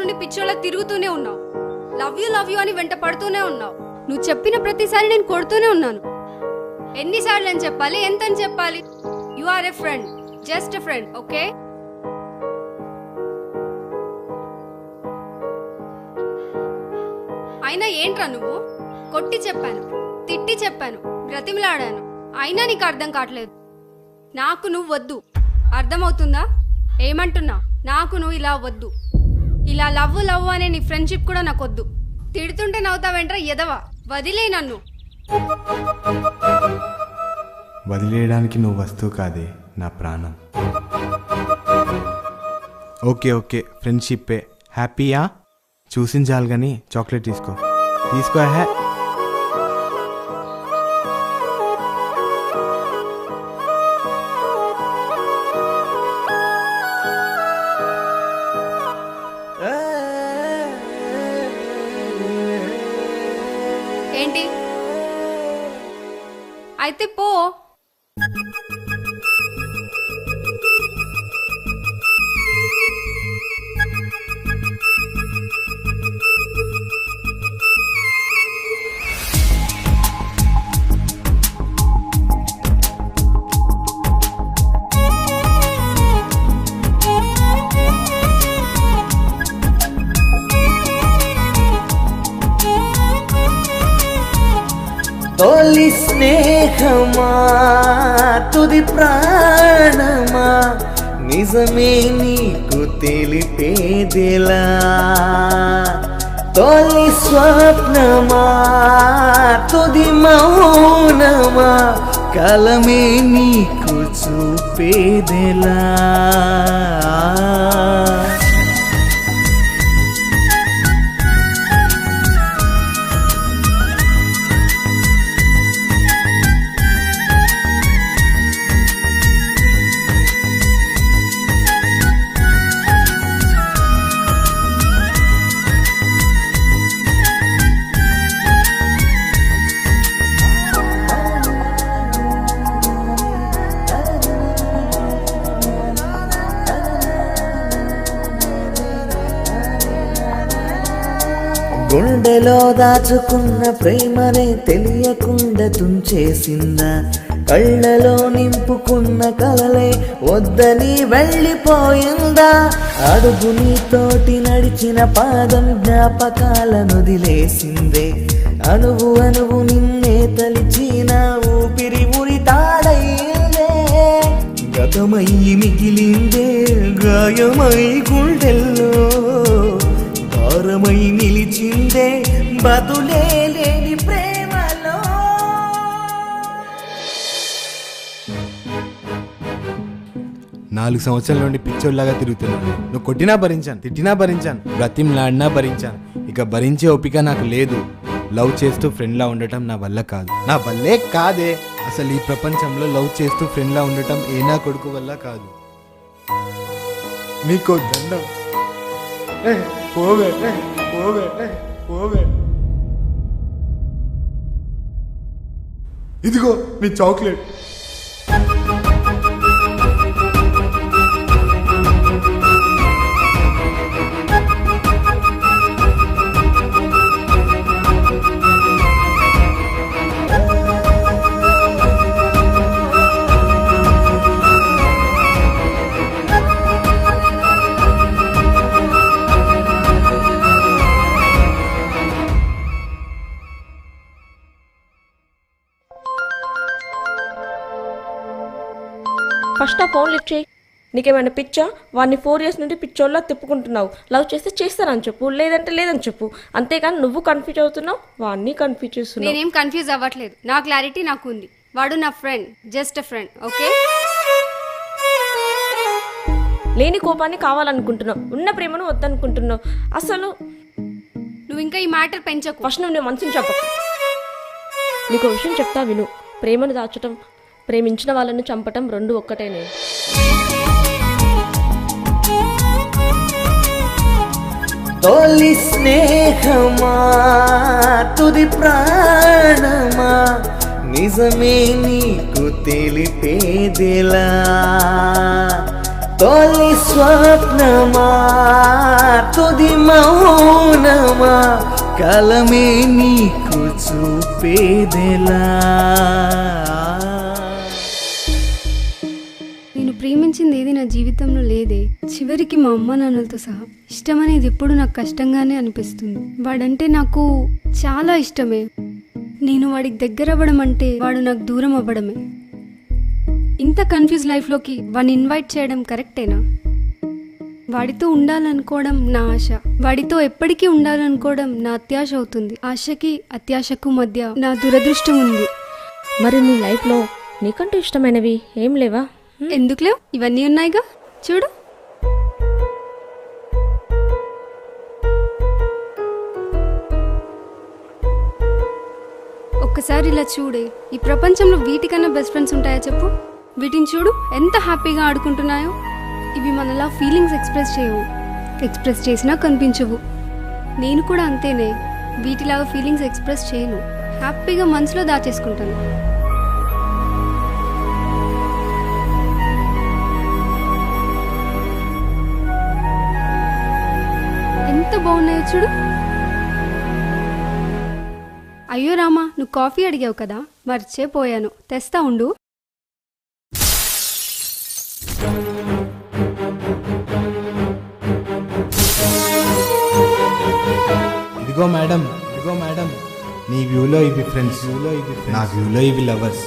నుండి పిచ్చోళ్ళ తిరుగుతూనే ఉన్నావు. లవ్ యూ అని వెంట పడుతూనే ఉన్నావు. నువ్వు చెప్పిన ప్రతిసారి నేను కొడుతూనే ఉన్నాను. ఎన్నిసార్లు అని చెప్పాలి, ఎంత అని చెప్పాలి? You are a friend, just a friend, okay? అయినా ఏంట్రా నువ్వు? కొట్టి చెప్పాను, తిట్టి చెప్పాను, బ్రతిమలాడాను, అయినా నీకు అర్థం కావట్లేదు. నాకు నువ్వు వద్దు, అర్థమవుతుందా? ఏమంటున్నా? నాకు నువ్వు ఇలా వద్దు. ఇలా లవ్ అనే నీ ఫ్రెండ్షిప్ కూడా నాకు వద్దు. తిడుతుంటే నవ్వుతావేంట్రా ఎదవా? వదిలే నన్ను. వదిలేయడానికి నువ్వు వస్తువు కాదే, నా ప్రాణం. ఓకే ఫ్రెండ్షిప్పే. హ్యాపీయా? చూసించాలి కానీ చాక్లెట్ తీసుకో. హే. ఏంటి అయితే పో. తొలి స్నేహమా తుది ప్రాణమా నిజమే నీకు తెలిపేదిలా. తొలి స్వప్నమా తుది మౌనమా కలమే నీకు చూపేదిలా. గుండెలో దాచుకున్న ప్రేమనే తెలియకుండా తుంచేసిందా? కళ్ళలో నింపుకున్న కలలే వద్దని వెళ్ళిపోయిందా? అడుగు నీతోటి నడిచిన పాదం జ్ఞాపకాలను వదిలేసిందే. అణువు అణువు నిన్నే తలిచిన ఊపిరి ఉరి తాడయిందే. గతమయ్యి మిగిలిందే గాయమై గుండెల్లో, భారమై నిలిచిందే బదులే లేని ప్రేమలో. 4 సంవత్సరాల నుండి పిచ్చోళ్ళలాగా తిరుగుతున్నాను. నువ్వు కొట్టినా భరించాను, తిట్టినా భరించాను, బ్రతిమలాడినా భరించాను. ఇక భరించే ఓపిక నాకు లేదు. లవ్ చేస్తూ ఫ్రెండ్లా ఉండటం నా వల్ల కాదు. నా వల్లే కాదే. అసలు ఈ ప్రపంచంలో లవ్ చేస్తూ ఫ్రెండ్లా ఉండటం ఏ నా కొడుకు వల్ల కాదు. నీకో దండం. పోవే. ఇదిగో నీ చాక్లెట్. ఫస్ట్ ఆ ఫోన్ లిఫ్ట్ చేయి. నీకేమైనా పిచ్చా? వాడిని 4 years నుండి పిచ్చోళ్ళ తిప్పుకుంటున్నావు. లవ్ చేస్తే చేస్తానని చెప్పు, లేదంటే లేదని చెప్పు. అంతేగాని నువ్వు కన్ఫ్యూజ్ అవుతున్నావు, వాడిని కన్ఫ్యూజ్ చేస్తున్నావు. నేనేం కన్ఫ్యూజ్ అవ్వట్లేదు. నా క్లారిటీ నాకు ఉంది. వాడు నా friend, just a friend, okay? లేని కోపాన్ని కావాలనుకుంటున్నావు, ఉన్న ప్రేమను వద్దనుకుంటున్నావు. అసలు నువ్వు ఇంకా ఈ మ్యాటర్ పెంచకు. ఫస్ట్ నువ్వు నీ మనసుని చెప్పకు. నీకు విషయం చెప్తా విను. ప్రేమను దాచటం, ప్రేమించిన వాళ్ళని చంపటం రెండు ఒక్కటేనే. తొలి స్నేహమా తుది ప్రాణమా నిజమే నీకు తెలిపేదిలా. తొలి స్వప్నమా తుది మౌనమా కలమే నీకు చూపేదెలా. నేను ప్రేమించింది ఏది నా జీవితంలో లేదే. చివరికి మా అమ్మ నాన్నలతో సహా ఇష్టం అనేది ఎప్పుడు నాకు కష్టంగానే అనిపిస్తుంది. వాడంటే నాకు చాలా ఇష్టమే. నేను వాడికి దగ్గర అవ్వడం అంటే వాడు నాకు దూరం అవ్వడమే. ఇంత కన్ఫ్యూజ్ లైఫ్లోకి వాడిని ఇన్వైట్ చేయడం కరెక్టేనా? వాడితో ఉండాలనుకోవడం నా ఆశ, వాడితో ఎప్పటికీ ఉండాలనుకోవడం నా అత్యాశ అవుతుంది. ఆశకి అత్యాశకు మధ్య నా దురదృష్టం ఉంది. మరి నీ లైఫ్లో నీకంటూ ఇష్టమైనవి ఏం లేవా? ఎందుకు లేవు? ఇవన్నీ ఉన్నాయిగా, చూడు. ఒక్కసారి ఇలా చూడే. ఈ ప్రపంచంలో వీటికన్నా బెస్ట్ ఫ్రెండ్స్ ఉంటాయా చెప్పు? వీటిని చూడు ఎంత హ్యాపీగా ఆడుకుంటున్నాయో. ఇవి మనలా ఫీలింగ్స్ ఎక్స్ప్రెస్ చేయవు, ఎక్స్ప్రెస్ చేసినా కనిపించవు. నేను కూడా అంతేనే. వీటిలాగా ఫీలింగ్స్ ఎక్స్ప్రెస్ చేయను, హ్యాపీగా మనసులో దాచేసుకుంటాను. ఎంత బాగున్నాయో చూడు. అయ్యో రామా, నువ్వు కాఫీ అడిగావు కదా, మర్చిపోయాను. తెస్తా ఉండు. ఇదిగో మేడం, నీ వ్యూలో ఇవి ఫ్రెండ్స్, నా వ్యూలో ఇవి లవర్స్.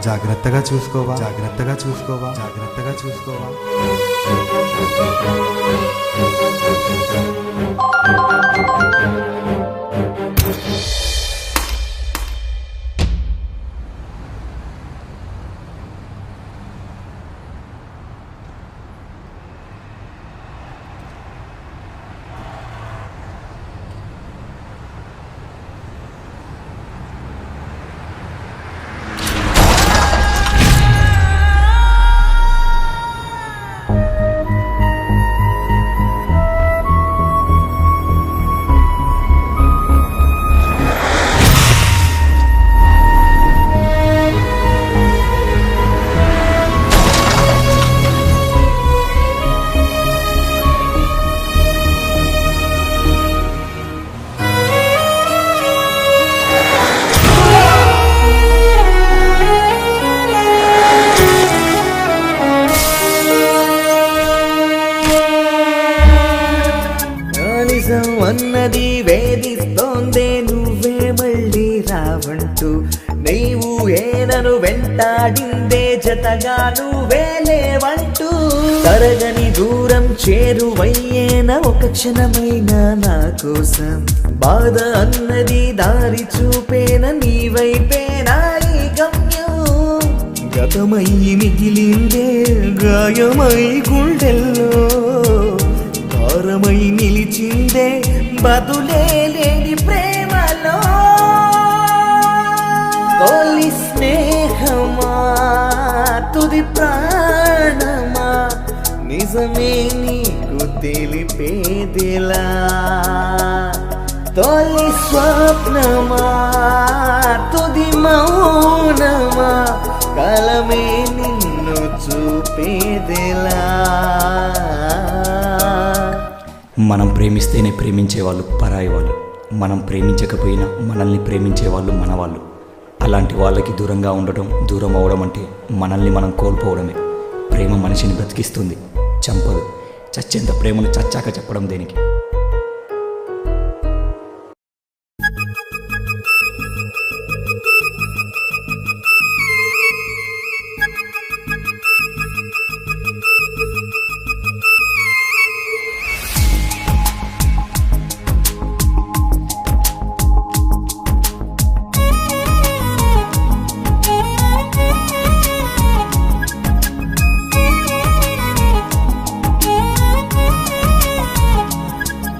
జాగ్రత్తగా చూసుకోవా. నిజం అన్నది వేధిస్తోందే, నువ్వే మళ్ళీ రావంటూ. నీవు ఏనను వెంటాడిందే, జతగా నువ్వే లేవంటూ. తరగని దూరం చేరువయ్యేన ఒక క్షణమైన నా కోసం. బాధ అన్నది దారి చూపేన నీవైపేనా ఈ గమ్యం. గతమై మిగిలిందే గాయమై గుండెల్లో, భారమై నిలిచిందే బదులే లేని ప్రేమలో. తొలి స్నేహమా తుది ప్రాణమా నిజమే నీకు తెలిపేదిలా. తొలి స్వప్నమా తుది మౌనమా కలమే నిన్ను చూపేదిలా. మనం ప్రేమిస్తేనే ప్రేమించేవాళ్ళు పరాయి వాళ్ళు, మనం ప్రేమించకపోయినా మనల్ని ప్రేమించేవాళ్ళు మన వాళ్ళు. అలాంటి వాళ్ళకి దూరంగా ఉండటం, దూరం అవ్వడం అంటే మనల్ని మనం కోల్పోవడమే. ప్రేమ మనిషిని బ్రతికిస్తుంది, చంపదు. చచ్చేంత ప్రేమను చచ్చాక చెప్పడం దేనికి?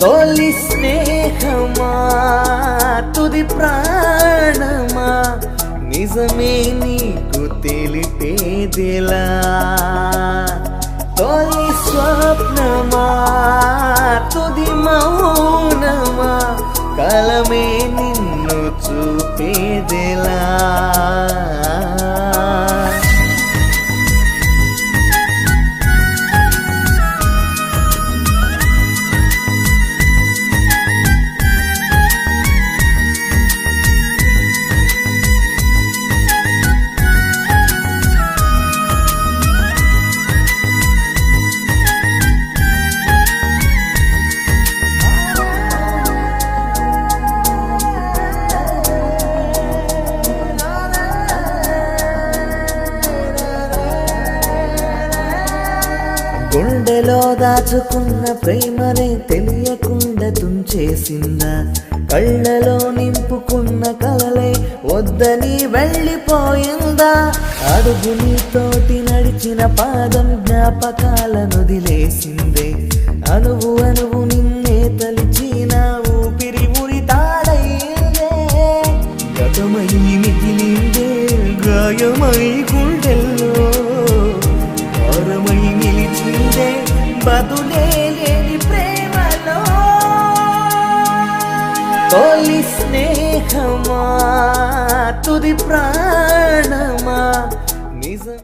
తొలి స్నేహమా తుది ప్రాణమా నిజమే నీకు తెలిపేదిలా. తొలి స్వప్నమా తుది మౌనమా కలమే నిన్ను చూపేదిలా. గుండెలో దాచుకున్న ప్రేమనే తెలియకుండా తుంచేసిందా, కళ్ళలో నింపుకున్న కలలే వద్దని వెళ్ళిపోయిందా, అడుగు నీతోటి నడిచిన పాదం జ్ఞాపకాలను వదిలేసిందే, అనువు అనువు నిన్నే తలిచిన ఊపిరి ఉరితాడయ్యిందే, గతమై మిగిలిందే గాయమై గుండెల్లో, భారమై నిలిచిందే బదులే లేని ప్రేమలో. తొలి స్నేహమా తుది ప్రాణమా నిజం